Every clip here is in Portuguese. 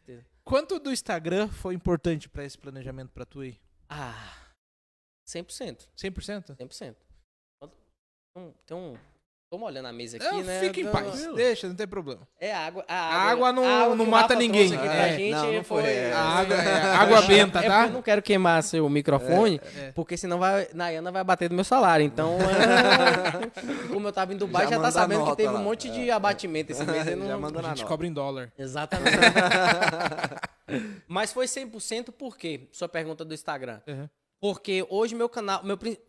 certeza. Quanto do Instagram foi importante pra esse planejamento pra tu aí? 100%. 100%? 100%. Tô molhando a mesa aqui, Não, né? fica em paz. Deixa, não tem problema. É água. A água não que o mata Rafa ninguém. trouxe aqui pra gente não foi. A água é água benta, É tá? porque eu não quero queimar seu microfone, porque senão Nayana vai bater no meu salário. Então, como eu tava em Dubai, Já já tá manda sabendo nota que teve lá. um monte de abatimento esse mês. Eu não... Já manda A na gente nota. cobra em dólar. Exatamente. Mas foi 100% por quê? Sua pergunta do Instagram. Uhum. Porque hoje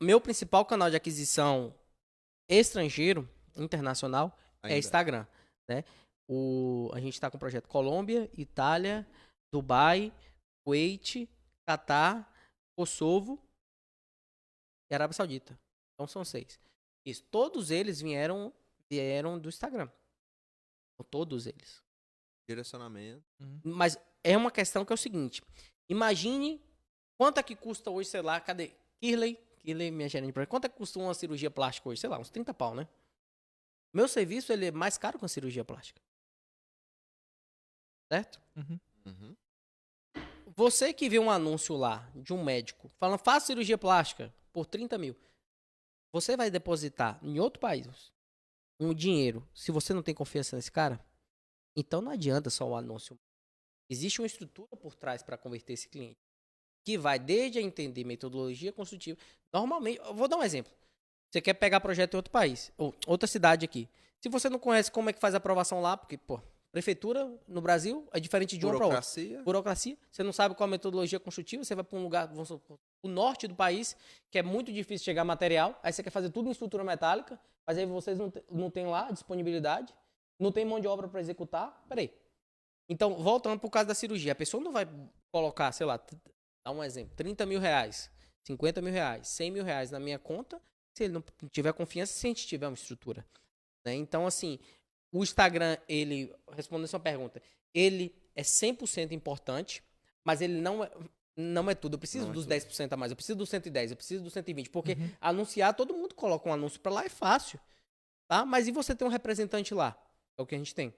meu principal canal de aquisição estrangeiro, internacional, é Ainda. Instagram, né? A gente tá com o projeto Colômbia, Itália, Dubai, Kuwait, Catar, Kosovo e Arábia Saudita. Então são 6. Isso, todos eles vieram do Instagram. Todos eles. Direcionamento. Mas é uma questão que é o seguinte. Imagine quanto é que custa hoje, sei lá, cadê? Kirley, minha gerente de projeto. Quanto é que custa uma cirurgia plástica hoje? Sei lá, uns 30 pau, né? Meu serviço, ele é mais caro que uma cirurgia plástica. Certo? Uhum. Você que vê um anúncio lá de um médico falando, faça cirurgia plástica por 30 mil. Você vai depositar em outro país um dinheiro, se você não tem confiança nesse cara, então não adianta só o anúncio. Existe uma estrutura por trás para converter esse cliente, que vai desde a entender metodologia construtiva. Normalmente, eu vou dar um exemplo. Você quer pegar projeto em outro país, ou outra cidade aqui. Se você não conhece como é que faz a aprovação lá, porque, prefeitura no Brasil é diferente de uma para outra. Burocracia. Você não sabe qual a metodologia construtiva, você vai para um lugar, vamos supor, o norte do país, que é muito difícil chegar material, aí você quer fazer tudo em estrutura metálica, mas aí vocês não tem lá disponibilidade, não tem mão de obra para executar. Peraí. Então, voltando pro caso da cirurgia, a pessoa não vai colocar, sei lá, dá um exemplo, 30 mil reais, 50 mil reais, 100 mil reais na minha conta, se ele não tiver confiança, se a gente tiver uma estrutura. Né? Então, assim, o Instagram, ele, respondendo a sua pergunta, ele é 100% importante, mas ele não é tudo. Eu preciso dos 10% a mais, eu preciso dos 110, eu preciso dos 120, porque anunciar, todo mundo coloca um anúncio pra lá, é fácil. Tá? Mas e você ter um representante lá? É o que a gente tem.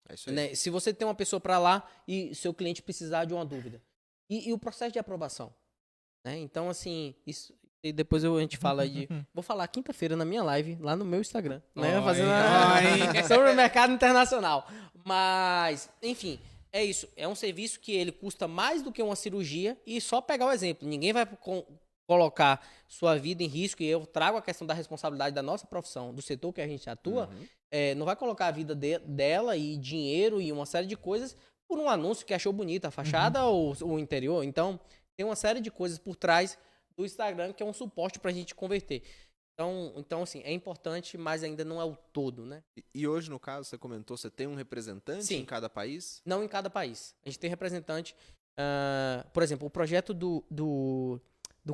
É isso aí. Né? Se você tem uma pessoa pra lá e seu cliente precisar de uma dúvida. E o processo de aprovação. Né? Então, assim, isso... E depois a gente fala de... Vou falar quinta-feira na minha live, lá no meu Instagram. Né? Fazendo sobre o mercado internacional. Mas, enfim, é isso. É um serviço que ele custa mais do que uma cirurgia. E só pegar o exemplo. Ninguém vai colocar sua vida em risco. E eu trago a questão da responsabilidade da nossa profissão, do setor que a gente atua. Não vai colocar a vida dela e dinheiro e uma série de coisas por um anúncio que achou bonita, a fachada ou o interior. Então, tem uma série de coisas por trás do Instagram, que é um suporte pra gente converter. Então, assim, é importante, mas ainda não é o todo, né? E hoje, no caso, você comentou, você tem um representante em cada país? Não em cada país. A gente tem representante. Por exemplo, o projeto do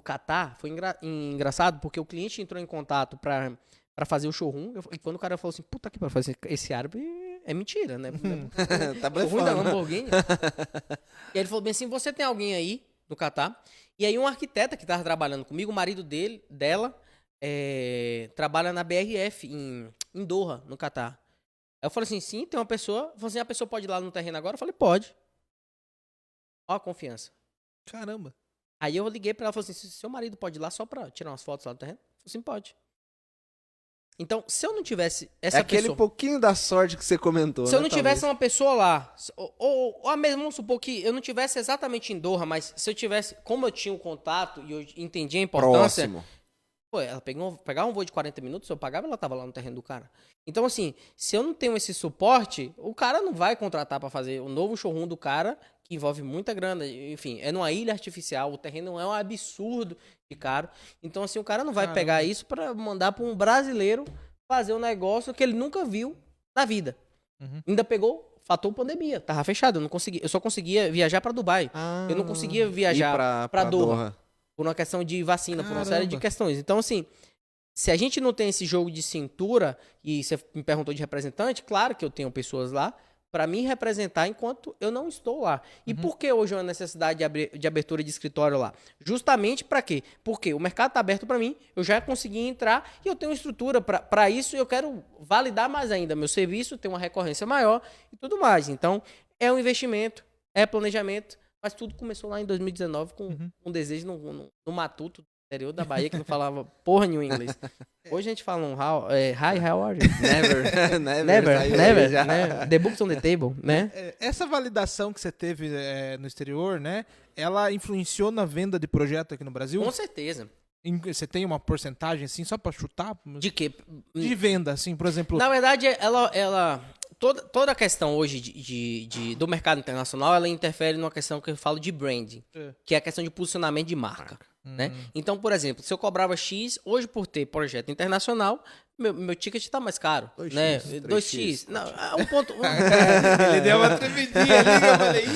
Catar foi engraçado, porque o cliente entrou em contato pra fazer o showroom, e quando o cara falou assim, puta que pariu, fazer esse árabe é mentira, né? Tá Showroom da blefando. Lamborghini. E aí ele falou bem assim, você tem alguém aí no Catar? E aí um arquiteta que estava trabalhando comigo, o marido dela, trabalha na BRF, em Doha, no Catar. Aí eu falei assim, sim, tem uma pessoa. Falei assim, a pessoa pode ir lá no terreno agora? Eu falei, pode. Ó a confiança. Caramba. Aí eu liguei pra ela e falei assim, seu marido pode ir lá só pra tirar umas fotos lá do terreno? Eu falei assim, pode. Então, se eu não tivesse essa aquele pessoa... pouquinho da sorte que você comentou, Se eu né, não tivesse uma pessoa lá, ou mesmo, vamos supor que eu não tivesse exatamente em Doha, mas se eu tivesse, como eu tinha um contato e eu entendi a importância... próximo. Pô, ela pegava um voo de 40 minutos, eu pagava, ela tava lá no terreno do cara. Então, assim, se eu não tenho esse suporte, o cara não vai contratar pra fazer o novo showroom do cara, que envolve muita grana, enfim, é numa ilha artificial, o terreno é um absurdo de caro. Então, assim, o cara não vai pegar isso pra mandar pra um brasileiro fazer um negócio que ele nunca viu na vida. Ainda pegou, fator pandemia, tava fechado, eu só conseguia viajar pra Dubai. Eu não conseguia viajar pra Doha. Por uma questão de vacina, por uma série de questões. Então, assim, se a gente não tem esse jogo de cintura, e você me perguntou de representante, claro que eu tenho pessoas lá para me representar enquanto eu não estou lá. E por que hoje há necessidade de abertura de escritório lá? Justamente para quê? Porque o mercado está aberto para mim, eu já consegui entrar e eu tenho estrutura para isso e eu quero validar mais ainda meu serviço, ter uma recorrência maior e tudo mais. Então, é um investimento, É planejamento, mas tudo começou lá em 2019 com um desejo no matuto do interior da Bahia, que não falava porra nenhuma inglês. Hoje a gente fala hi, how are you? Never, Never, né? The books on the table, né? Essa validação que você teve no exterior, né? Ela influenciou na venda de projeto aqui no Brasil? Com certeza. Você tem uma porcentagem, assim, só pra chutar? De quê? De venda, assim, por exemplo... Na verdade, ela toda a questão hoje do mercado internacional, ela interfere numa questão que eu falo de branding, que é a questão de posicionamento de marca. Né? Então, por exemplo, se eu cobrava X, hoje por ter projeto internacional, meu ticket está mais caro. 2x. Né? 2x. Não, um ponto, Ele deu uma tremidinha ali, eu falei,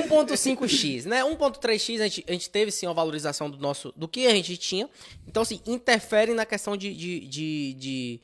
1.5x, né? 1.3x a gente teve sim uma valorização do que a gente tinha. Então, assim, interfere na questão de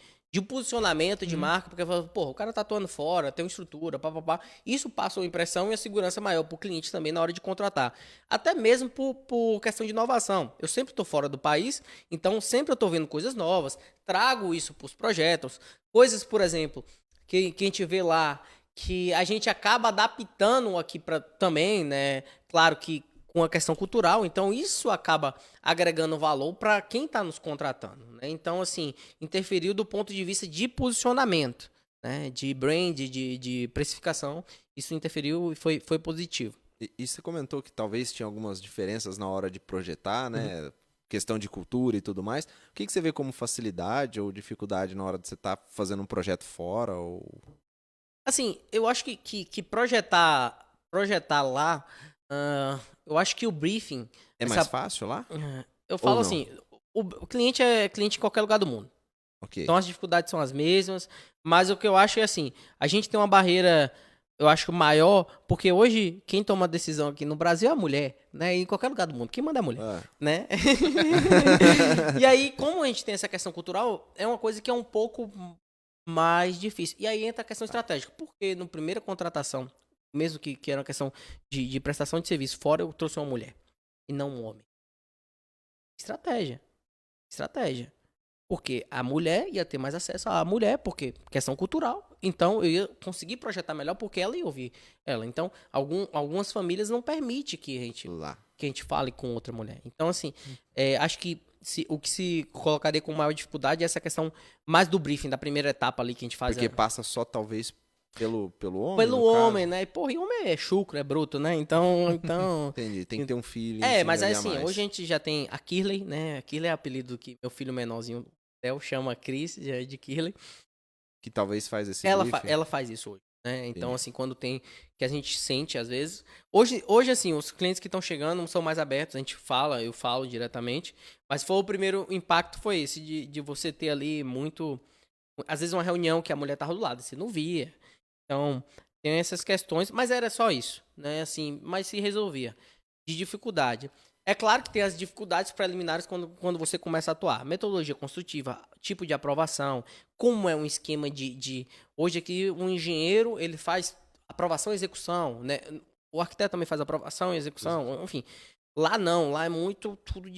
posicionamento de marca, porque o cara tá atuando fora, tem uma estrutura, papapá. Isso passa uma impressão e a segurança maior pro cliente também na hora de contratar. Até mesmo por questão de inovação. Eu sempre tô fora do país, então sempre eu tô vendo coisas novas, trago isso pros projetos. Coisas, por exemplo, que a gente vê lá, que a gente acaba adaptando aqui também, né? Claro que com a questão cultural, então isso acaba agregando valor para quem está nos contratando, né? Então, assim, interferiu do ponto de vista de posicionamento, né? De brand, de precificação, isso interferiu e foi positivo. E você comentou que talvez tinha algumas diferenças na hora de projetar, né? Questão de cultura e tudo mais. O que você vê como facilidade ou dificuldade na hora de você estar fazendo um projeto fora? Ou... Assim, eu acho que projetar lá... eu acho que o briefing... É mais fácil lá? Eu falo assim, o cliente é cliente em qualquer lugar do mundo. Okay. Então as dificuldades são as mesmas, mas o que eu acho é assim, a gente tem uma barreira, eu acho, maior, porque hoje quem toma a decisão aqui no Brasil é a mulher, né? E em qualquer lugar do mundo, quem manda é a mulher, né? E aí, como a gente tem essa questão cultural, é uma coisa que é um pouco mais difícil. E aí entra a questão estratégica, porque na primeira contratação, mesmo que era uma questão de prestação de serviço fora, eu trouxe uma mulher e não um homem. Estratégia. Porque a mulher ia ter mais acesso à mulher, porque questão cultural. Então, eu ia conseguir projetar melhor porque ela ia ouvir ela. Então, algumas famílias não permitem que a gente fale com outra mulher. Então, assim, acho que o que se colocaria com maior dificuldade é essa questão mais do briefing, da primeira etapa ali que a gente faz. Porque passa só, talvez... Pelo homem? Pelo homem, né? Porra, e homem é chucro, é bruto, né? Então... Entendi, tem que ter um filho. Mas assim, hoje a gente já tem a Kirley, né? A Kirley é o apelido que meu filho menorzinho, Theo, chama Chris, já é de Kirley. Que talvez faz esse ela faz isso hoje, né? Então, assim, quando tem... Que a gente sente, às vezes... Hoje, assim, os clientes que estão chegando são mais abertos, a gente fala, eu falo diretamente. Mas o primeiro impacto foi esse, de você ter ali muito... Às vezes uma reunião que a mulher tava do lado, você não via. Então, tem essas questões, mas era só isso, né? Assim, mas se resolvia. De dificuldade. É claro que tem as dificuldades preliminares quando você começa a atuar. Metodologia construtiva, tipo de aprovação, como é um esquema Hoje aqui, um engenheiro, ele faz aprovação e execução, né? O arquiteto também faz aprovação e execução, enfim. Lá não, lá é muito tudo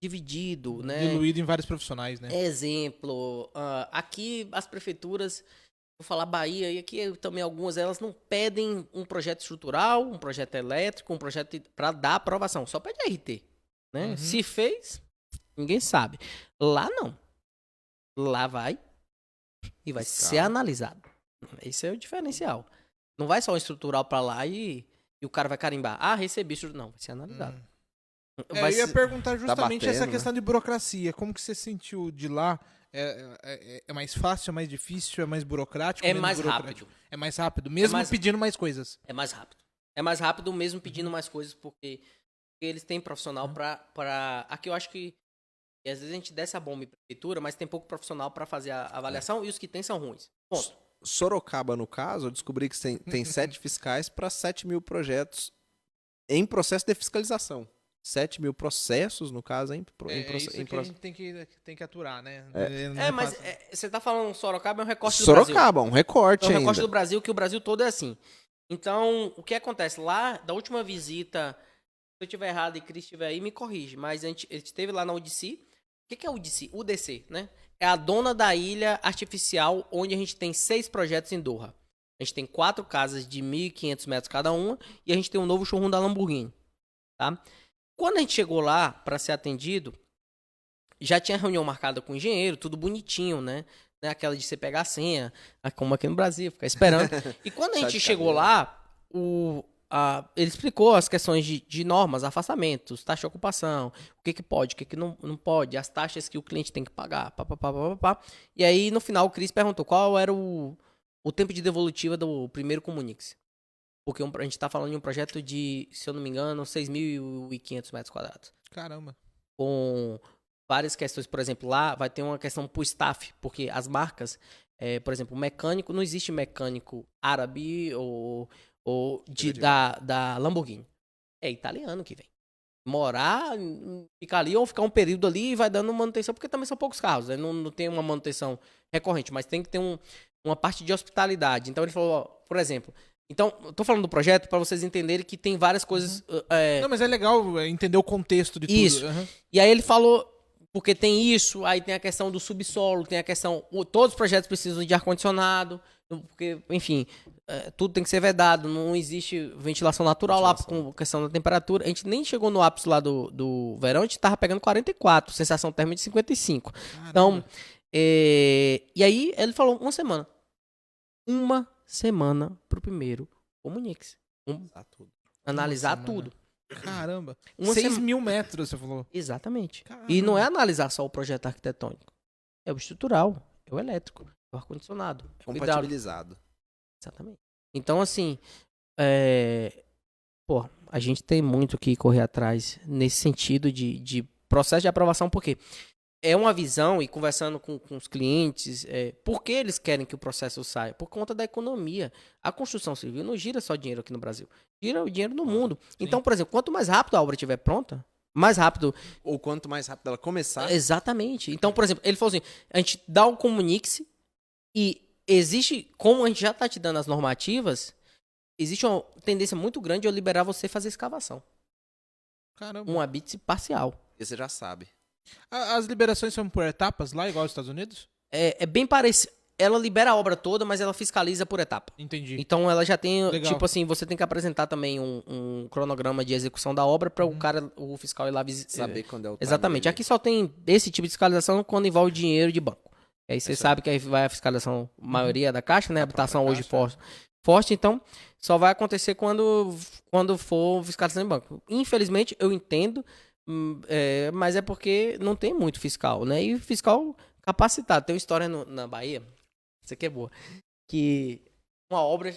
dividido, né? Diluído em vários profissionais, né? Exemplo, aqui as prefeituras... Vou falar Bahia, e aqui também algumas elas não pedem um projeto estrutural, um projeto elétrico, um projeto para dar aprovação. Só pede RT. Né? Se fez, ninguém sabe. Lá não. Lá vai e vai ser analisado. Esse é o diferencial. Não vai só um estrutural para lá e o cara vai carimbar. Recebi estrutural. Não, vai ser analisado. Eu ia perguntar justamente essa questão de burocracia. Como que você sentiu de lá? É mais fácil, é mais difícil, é mais burocrático? É mais rápido. É mais rápido, mesmo pedindo mais coisas. É mais rápido. É mais rápido mesmo pedindo mais coisas, porque eles têm profissional para... Aqui eu acho que às vezes a gente desce a bomba em prefeitura, mas tem pouco profissional para fazer a avaliação e os que tem são ruins. Ponto. Sorocaba, no caso, eu descobri que tem 7 fiscais para 7 mil projetos em processo de fiscalização. 7 mil processos, no caso, em isso que a gente tem que aturar, né? Mas você tá falando Sorocaba é um recorte do Sorocaba, um recorte ainda. É um recorte do Brasil, que o Brasil todo é assim. Então, o que acontece? Lá, da última visita, se eu estiver errado e Cris estiver aí, me corrige, mas ele esteve lá na UDC. O que é UDC? UDC, né? É a dona da ilha artificial, onde a gente tem 6 projetos em Doha. A gente tem 4 casas de 1.500 metros cada uma e a gente tem um novo showroom da Lamborghini, tá? Quando a gente chegou lá para ser atendido, já tinha reunião marcada com o engenheiro, tudo bonitinho, né? Aquela de você pegar a senha, como aqui no Brasil, ficar esperando. E quando a gente chegou lá, ele explicou as questões de normas, afastamentos, taxa de ocupação, o que pode, o que não pode, as taxas que o cliente tem que pagar, papapá. E aí, no final, o Cris perguntou qual era o tempo de devolutiva do primeiro Comunix. Porque a gente tá falando de um projeto de, se eu não me engano, 6.500 metros quadrados. Caramba. Com várias questões, por exemplo, lá vai ter uma questão pro staff, porque as marcas, por exemplo, mecânico, não existe mecânico árabe ou da Lamborghini. É italiano que vem. Morar, ficar ali ou ficar um período ali e vai dando manutenção, porque também são poucos carros, né? Não tem uma manutenção recorrente, mas tem que ter uma parte de hospitalidade. Então ele falou, ó, por exemplo, então, eu tô falando do projeto para vocês entenderem que tem várias coisas... Não, mas é legal entender o contexto de tudo. Isso. E aí ele falou, porque tem isso, aí tem a questão do subsolo, tem a questão... Todos os projetos precisam de ar-condicionado, porque, enfim, tudo tem que ser vedado, não existe ventilação natural lá com questão da temperatura. A gente nem chegou no ápice lá do verão, a gente tava pegando 44, sensação térmica de 55. Caramba. Então, e aí ele falou uma semana pro primeiro Comunix. Analisar tudo. Caramba. 6.000 metros, você falou. Exatamente. Caramba. E não é analisar só o projeto arquitetônico. É o estrutural, é o elétrico, é o ar-condicionado. É compatibilizado. Exatamente. Então, assim, a gente tem muito que correr atrás nesse sentido de processo de aprovação, porque é uma visão, e conversando com os clientes, por que eles querem que o processo saia? Por conta da economia. A construção civil não gira só dinheiro aqui no Brasil, gira o dinheiro no mundo. Sim. Então, por exemplo, quanto mais rápido a obra estiver pronta, mais rápido... Ou quanto mais rápido ela começar... Exatamente. Então, por exemplo, ele falou assim, a gente dá o Comunix e existe, como a gente já está te dando as normativas, existe uma tendência muito grande de eu liberar você fazer escavação. Caramba. Um habite parcial. E você já sabe. As liberações são por etapas lá, igual aos Estados Unidos? É bem parecido. Ela libera a obra toda, mas ela fiscaliza por etapa. Entendi. Então ela já tem, Legal. tipo assim, você tem que apresentar também um cronograma de execução da obra para o fiscal ir lá visitar. Saber quando é o Exatamente. Aqui só tem esse tipo de fiscalização quando envolve dinheiro de banco. Aí você sabe que aí vai a fiscalização, maioria da Caixa, né? Habitação hoje forte, então só vai acontecer quando for fiscalização em banco. Infelizmente, eu entendo, mas é porque não tem muito fiscal, né? E fiscal capacitado. Tem uma história na Bahia, isso aqui é boa, que uma obra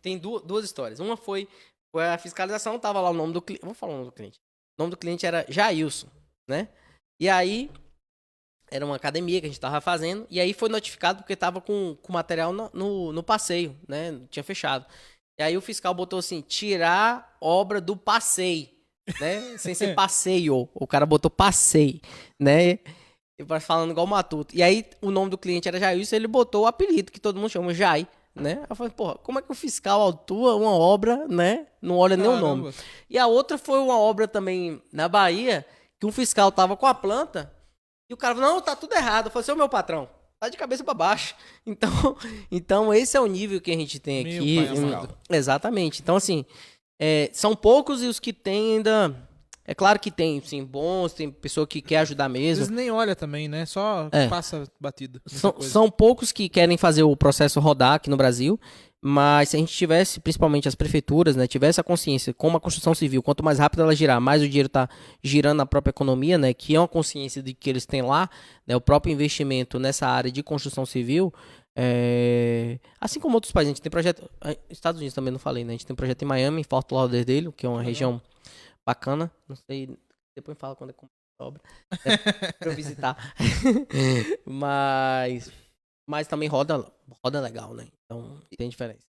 tem duas histórias. Uma foi a fiscalização, tava lá o nome do cliente. Vamos falar o nome do cliente. O nome do cliente era Jailson, né? E aí era uma academia que a gente tava fazendo, e aí foi notificado porque tava com material no passeio, né? Tinha fechado. E aí o fiscal botou assim, tirar obra do passeio, né? Sem ser passeio. O cara botou passeio, né? Falando igual o Matuto. E aí o nome do cliente era Jailson, ele botou o apelido que todo mundo chama, Jai, né? Eu falei, porra, como é que o fiscal autua uma obra, né? Não olha nem o nome. E a outra foi uma obra também na Bahia, que um fiscal tava com a planta, e o cara falou, não, tá tudo errado. Eu falei, seu meu patrão, tá de cabeça pra baixo. Então esse é o nível que a gente tem aqui. Exatamente. Então, assim, são poucos e os que tem ainda... É claro que tem, sim, bons, tem pessoa que quer ajudar mesmo. Eles nem olham também, né? Só passa batido. São poucos que querem fazer o processo rodar aqui no Brasil, mas se a gente tivesse, principalmente as prefeituras, né, tivesse a consciência, como a construção civil, quanto mais rápido ela girar, mais o dinheiro está girando na própria economia, né, que é uma consciência de que eles têm lá, né, o próprio investimento nessa área de construção civil, assim como outros países, a gente tem projeto, Estados Unidos também não falei, né, a gente tem projeto em Miami, em Fort Lauderdale, que é uma região bacana, não sei, depois fala quando é que a obra, pra eu visitar. mas também roda legal, né? Então tem diferença.